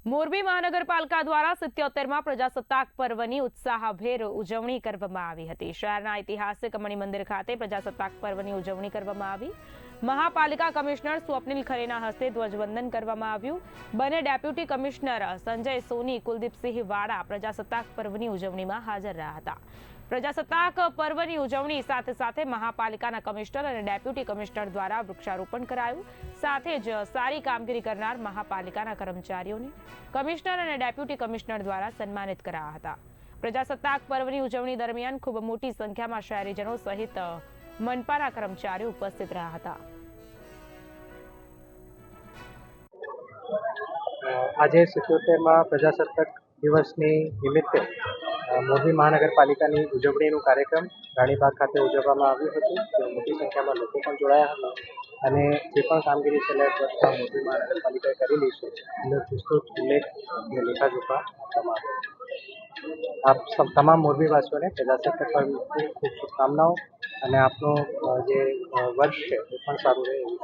મોરબી મહાનગરપાલિકા દ્વારા 77માં પ્રજાસત્તાક પર્વની ઉત્સાહભેર ઉજવણી કરવામાં આવી હતી। શહેરના ઐતિહાસિક મણિમંદિર ખાતે પ્રજાસત્તાક પર્વની ઉજવણી કરવામાં આવી। મહાપાલિકા કમિશનર સ્વપ્નિલ ખરેના હસ્તે ધ્વજવંદન કરવામાં આવ્યું। બંને ડેપ્યુટી કમિશનર સંજય સોની, કુલદીપસિંહ વાડા પ્રજાસત્તાક પર્વની ઉજવણીમાં હાજર રહ્યા હતા। પ્રજાસત્તાક પર્વની ઉજવણી સાથે સાથે મહાપાલિકાના કમિશનર અને ડેપ્યુટી કમિશનર દ્વારા વૃક્ષારોપણ કરાયું। સાથે જ સારી કામગીરી કરનાર મહાપાલિકાના કર્મચારીઓને કમિશનર અને ડેપ્યુટી કમિશનર દ્વારા સન્માનિત કરાયા હતા। પ્રજાસત્તાક પર્વની ઉજવણી દરમિયાન ખૂબ મોટી સંખ્યામાં શહેરીજનો સહિત મનપાના કર્મચારીઓ ઉપસ્થિત રહ્યા હતા। આજે 77માં પ્રજાસત્તાક દિવસની નિમિત્તે મોરબી મહાનગરપાલિકાની ઉજવણીનું કાર્યક્રમ રાણીબાગ ખાતે ઉજવવામાં આવ્યું હતું। તેમાં મોટી સંખ્યામાં લોકો પણ જોડાયા હતા અને જે પણ કામગીરી છેલ્લા એક વર્ષમાં મોરબી મહાનગરપાલિકાએ કરેલી છે એનો વિસ્તૃત ઉલ્લેખ અને લેખાજોખા આપવામાં આવ્યો। આપ તમામ મોરબીવાસીઓને પ્રજાસત્તાક પર્વની ખૂબ શુભકામનાઓ અને આપનું જે વર્ષ છે એ પણ સારું રહે એવી